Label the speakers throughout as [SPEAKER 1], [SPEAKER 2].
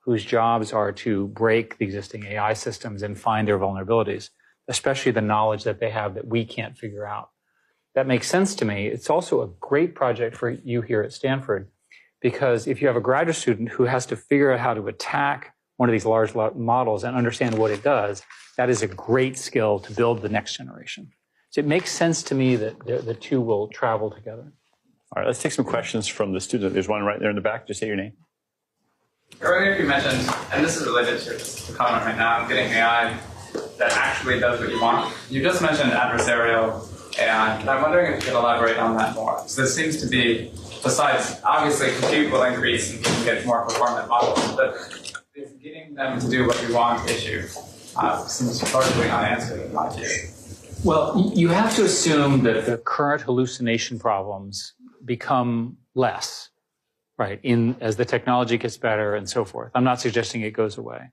[SPEAKER 1] whose jobs are to break the existing AI systems and find their vulnerabilities, especially the knowledge that they have that we can't figure out. That makes sense to me. It's also a great project for you here at Stanford, because if you have a graduate student who has to figure out how to attack one of these large models and understand what it does, that is a great skill to build the next generation. So it makes sense to me that the two will travel together.
[SPEAKER 2] All right, let's take some questions from the student. There's one right there in the back. Just say your name.
[SPEAKER 3] Earlier you mentioned, and this is related to the comment right now, getting AI that actually does what you want. You just mentioned adversarial AI, and I'm wondering if you could elaborate on that more. So there seems to be, besides, obviously compute will increase and people get more performant models, but is getting them to do what you want issue seems largely unanswered in my view.
[SPEAKER 1] Well, you have to assume that the current hallucination problems become less, right, as the technology gets better and so forth. I'm not suggesting it goes away.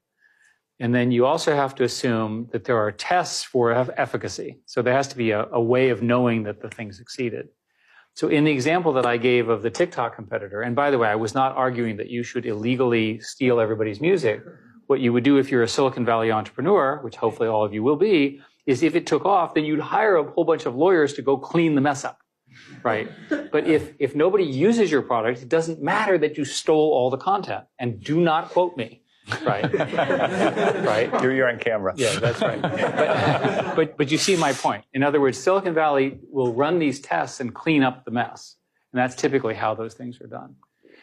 [SPEAKER 1] And then you also have to assume that there are tests for efficacy. So there has to be a way of knowing that the thing succeeded. So in the example that I gave of the TikTok competitor, and by the way, I was not arguing that you should illegally steal everybody's music. What you would do if you're a Silicon Valley entrepreneur, which hopefully all of you will be, is if it took off, then you'd hire a whole bunch of lawyers to go clean the mess up, right? But if nobody uses your product, it doesn't matter that you stole all the content. And do not quote me, right? Right?
[SPEAKER 2] You're on camera.
[SPEAKER 1] Yeah, that's right. But you see my point. In other words, Silicon Valley will run these tests and clean up the mess. And that's typically how those things are done.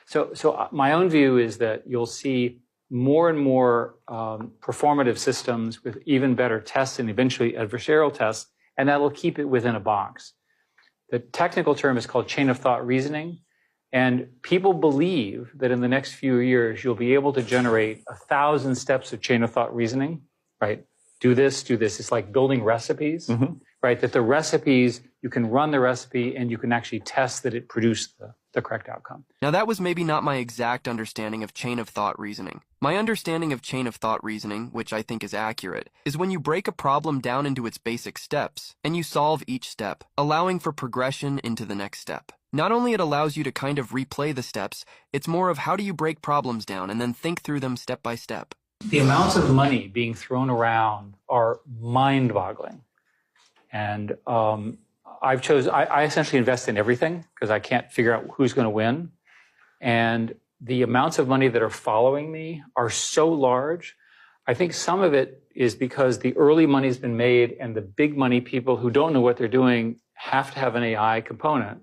[SPEAKER 1] So my own view is that you'll see more and more performative systems with even better tests and eventually adversarial tests, and that'll keep it within a box. The technical term is called chain of thought reasoning, and people believe that in the next few years, you'll be able to generate 1,000 steps of chain of thought reasoning, right? Do this, do this. It's like building recipes, right? That the recipes, you can run the recipe and you can actually test that it produced the correct outcome.
[SPEAKER 4] Now that was maybe not my exact understanding of chain of thought reasoning. My understanding of chain of thought reasoning, which I think is accurate, is when you break a problem down into its basic steps and you solve each step, allowing for progression into the next step. Not only it allows you to kind of replay the steps, it's more of how do you break problems down and then think through them step by step.
[SPEAKER 1] The amounts of money being thrown around are mind-boggling. And I essentially invest in everything because I can't figure out who's going to win. And the amounts of money that are following me are so large. I think some of it is because the early money's been made and the big money people who don't know what they're doing have to have an AI component.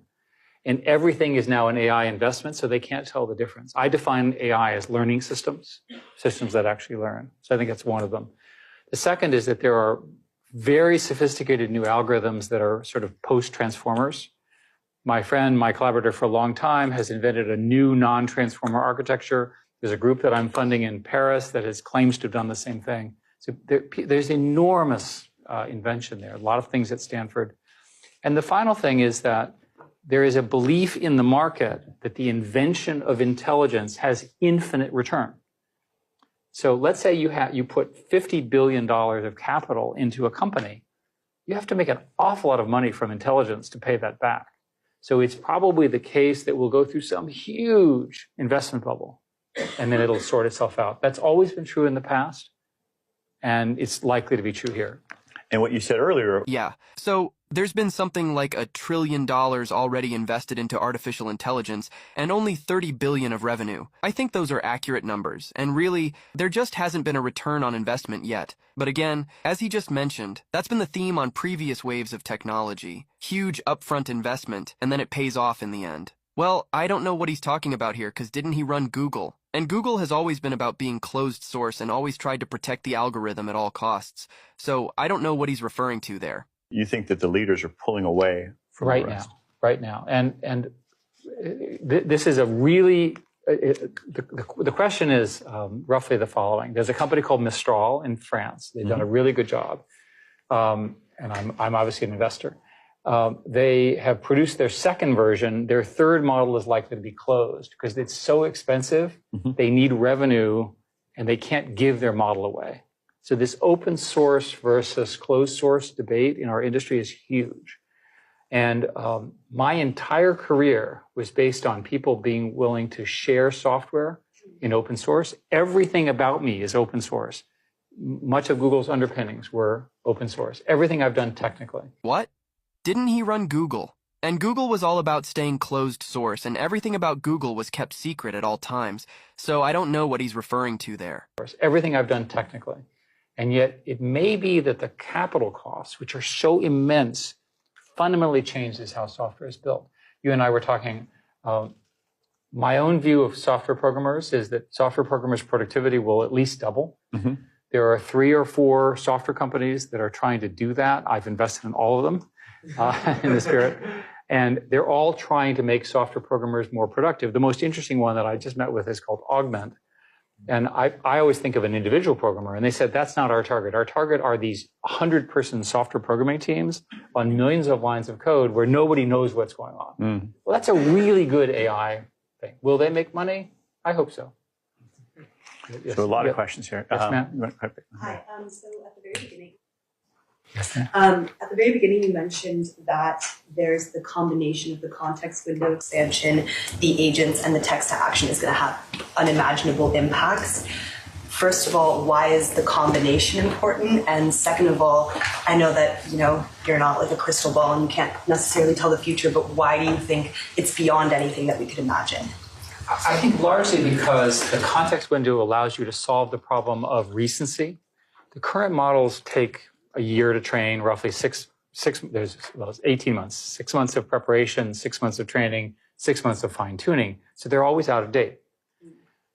[SPEAKER 1] And everything is now an AI investment, so they can't tell the difference. I define AI as learning systems that actually learn. So I think that's one of them. The second is that there are very sophisticated new algorithms that are sort of post-transformers. My friend, my collaborator for a long time, has invented a new non-transformer architecture. There's a group that I'm funding in Paris that has claims to have done the same thing. So there's enormous invention there, a lot of things at Stanford. And the final thing is that there is a belief in the market that the invention of intelligence has infinite return. So let's say you put $50 billion of capital into a company. You have to make an awful lot of money from intelligence to pay that back. So it's probably the case that we'll go through some huge investment bubble, and then it'll sort itself out. That's always been true in the past, and it's likely to be true here.
[SPEAKER 2] And what you said earlier.
[SPEAKER 4] Yeah. So there's been something like $1 trillion already invested into artificial intelligence and only 30 billion of revenue. I think those are accurate numbers. And really, there just hasn't been a return on investment yet. But again, as he just mentioned, that's been the theme on previous waves of technology. Huge upfront investment, and then it pays off in the end. Well, I don't know what he's talking about here, because didn't he run Google? And Google has always been about being closed source and always tried to protect the algorithm at all costs. So I don't know what he's referring to there.
[SPEAKER 2] You think that the leaders are pulling away from the rest?
[SPEAKER 1] Right now. And this is a really, the question is roughly the following. There's a company called Mistral in France. They've done a really good job. And I'm obviously an investor. They have produced their second version. Their third model is likely to be closed because it's so expensive. They need revenue and they can't give their model away. So this open source versus closed source debate in our industry is huge. And my entire career was based on people being willing to share software in open source. Everything about me is open source. Much of Google's underpinnings were open source. Everything I've done technically.
[SPEAKER 4] What? Didn't he run Google? And Google was all about staying closed source, and everything about Google was kept secret at all times. So I don't know what he's referring to there.
[SPEAKER 1] Everything I've done technically. And yet it may be that the capital costs, which are so immense, fundamentally changes how software is built. You and I were talking, my own view of software programmers is that software programmers' productivity will at least double. Mm-hmm. There are 3 or 4 software companies that are trying to do that. I've invested in all of them in the spirit. And they're all trying to make software programmers more productive. The most interesting one that I just met with is called Augment. And I always think of an individual programmer, and they said, that's not our target. Our target are these 100-person software programming teams on millions of lines of code where nobody knows what's going on. Mm. Well, that's a really good AI thing. Will they make money? I hope so. Yes.
[SPEAKER 2] So a lot of questions here.
[SPEAKER 1] Yes, ma'am.
[SPEAKER 5] Hi. So at the very beginning, you mentioned that there's the combination of the context window expansion, the agents, and the text to action is going to have unimaginable impacts. First of all, why is the combination important? And second of all, I know that you're not like a crystal ball and you can't necessarily tell the future, but why do you think it's beyond anything that we could imagine?
[SPEAKER 1] I think largely because the context window allows you to solve the problem of recency. The current models take a year to train, roughly 18 months, 6 months of preparation, 6 months of training, 6 months of fine tuning. So they're always out of date.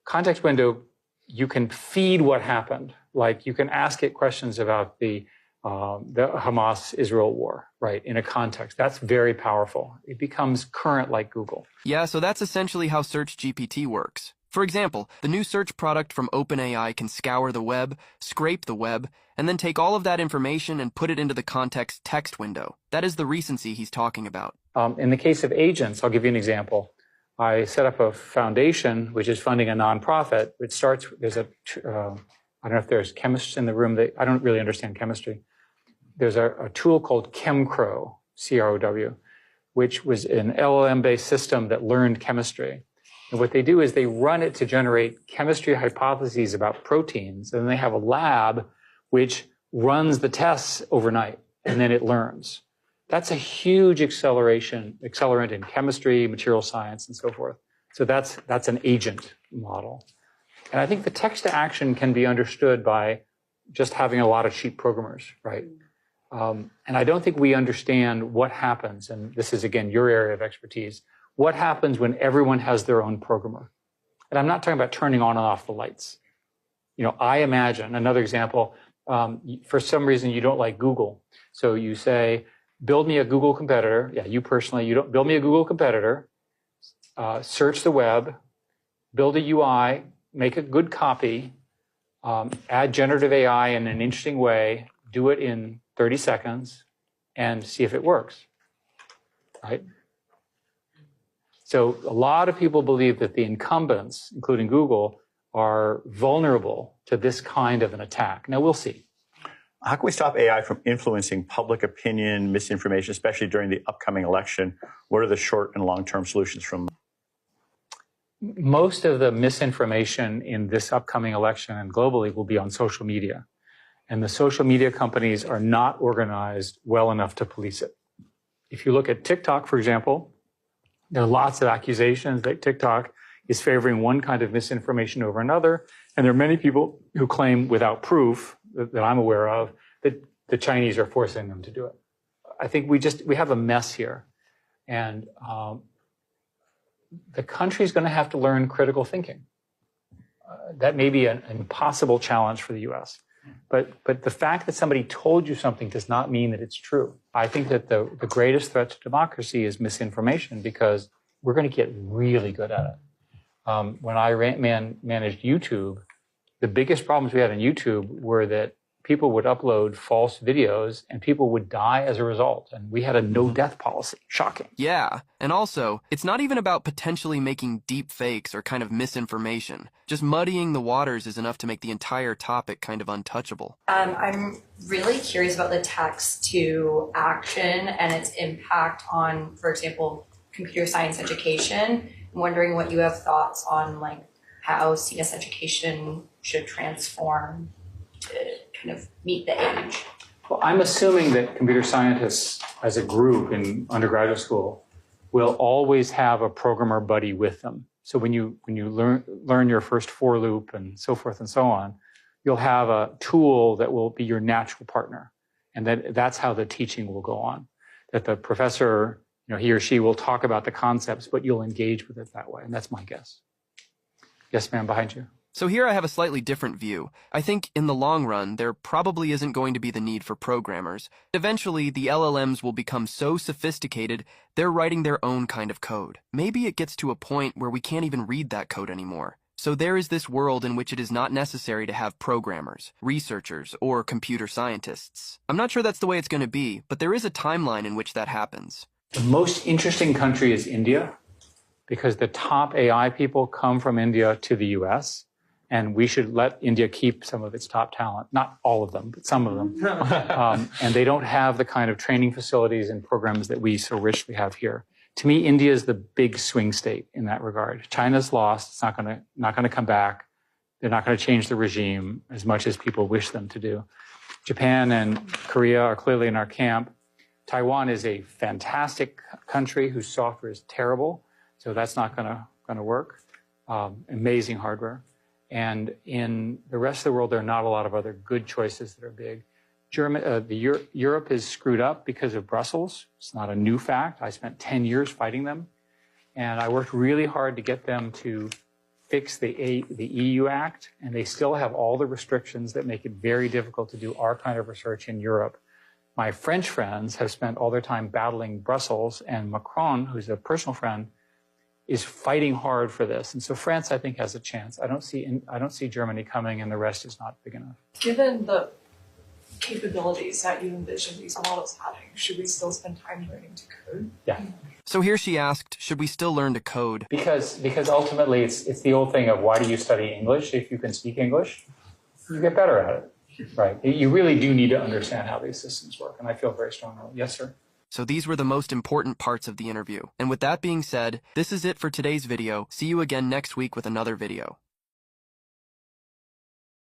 [SPEAKER 1] Context window, you can feed what happened. Like you can ask it questions about the Hamas-Israel war, right, in a context. That's very powerful. It becomes current like Google.
[SPEAKER 4] Yeah, so that's essentially how SearchGPT works. For example, the new search product from OpenAI can scour the web, scrape the web, and then take all of that information and put it into the context text window. That is the recency he's talking about.
[SPEAKER 1] In the case of agents, I'll give you an example. I set up a foundation, which is funding a nonprofit. It starts, there's I don't know if there's chemists in the room. I don't really understand chemistry. There's a tool called ChemCrow, C-R-O-W, which was an LLM-based system that learned chemistry. And what they do is they run it to generate chemistry hypotheses about proteins, and then they have a lab which runs the tests overnight, and then it learns. That's a huge accelerant in chemistry, material science, and so forth. So that's an agent model. And I think the text to action can be understood by just having a lot of cheap programmers, right? And I don't think we understand what happens, and this is, again, your area of expertise, what happens when everyone has their own programmer. And I'm not talking about turning on and off the lights. I imagine, another example, for some reason you don't like Google. So you say, build me a Google competitor. Yeah, you personally, you don't build me a Google competitor, search the web, build a UI, make a good copy, add generative AI in an interesting way, do it in 30 seconds, and see if it works, right? So a lot of people believe that the incumbents, including Google, are vulnerable to this kind of an attack. Now, we'll see.
[SPEAKER 2] How can we stop AI from influencing public opinion, misinformation, especially during the upcoming election? What are the short and long-term solutions from?
[SPEAKER 1] Most of the misinformation in this upcoming election and globally will be on social media. And the social media companies are not organized well enough to police it. If you look at TikTok, for example, there are lots of accusations that TikTok is favoring one kind of misinformation over another. And there are many people who claim without proof that I'm aware of that the Chinese are forcing them to do it. I think we have a mess here. And the country's going to have to learn critical thinking. That may be an impossible challenge for the US. But the fact that somebody told you something does not mean that it's true. I think that the greatest threat to democracy is misinformation because we're going to get really good at it. When I managed YouTube, the biggest problems we had on YouTube were that people would upload false videos and people would die as a result. And we had a no-death policy. Shocking.
[SPEAKER 4] Yeah. And also, it's not even about potentially making deep fakes or kind of misinformation. Just muddying the waters is enough to make the entire topic kind of untouchable.
[SPEAKER 6] I'm really curious about the text to action and its impact on, for example, computer science education. I'm wondering what you have thoughts on, like, how CS education should transform to kind of meet the age?
[SPEAKER 1] Well, I'm assuming that computer scientists as a group in undergraduate school will always have a programmer buddy with them. So when you learn your first for loop and so forth and so on, you'll have a tool that will be your natural partner. And that's how the teaching will go on. That the professor, he or she will talk about the concepts, but you'll engage with it that way. And that's my guess. Yes, ma'am, behind you.
[SPEAKER 4] So here I have a slightly different view. I think in the long run, there probably isn't going to be the need for programmers. Eventually, the LLMs will become so sophisticated, they're writing their own kind of code. Maybe it gets to a point where we can't even read that code anymore. So there is this world in which it is not necessary to have programmers, researchers, or computer scientists. I'm not sure that's the way it's going to be, but there is a timeline in which that happens.
[SPEAKER 1] The most interesting country is India, because the top AI people come from India to the US. And we should let India keep some of its top talent, not all of them, but some of them. And they don't have the kind of training facilities and programs that we so richly have here. To me, India is the big swing state in that regard. China's lost. It's not going to come back. They're not going to change the regime as much as people wish them to do. Japan and Korea are clearly in our camp. Taiwan is a fantastic country whose software is terrible, so that's not going to work. Amazing hardware. And in the rest of the world, there are not a lot of other good choices that are big. Europe is screwed up because of Brussels. It's not a new fact. I spent 10 years fighting them. And I worked really hard to get them to fix the EU Act. And they still have all the restrictions that make it very difficult to do our kind of research in Europe. My French friends have spent all their time battling Brussels, and Macron, who's a personal friend, is fighting hard for this. And so France, I think, has a chance. I don't see Germany coming, and the rest is not big enough.
[SPEAKER 7] Given the capabilities that you envision these models having, should we still spend time learning to code?
[SPEAKER 1] Yeah.
[SPEAKER 4] So here she asked, should we still learn to code?
[SPEAKER 1] Because ultimately it's the old thing of why do you study English? If you can speak English, you get better at it, right? You really do need to understand how these systems work, and I feel very strongly. Yes, sir.
[SPEAKER 4] So these were the most important parts of the interview. And with that being said, this is it for today's video. See you again next week with another video.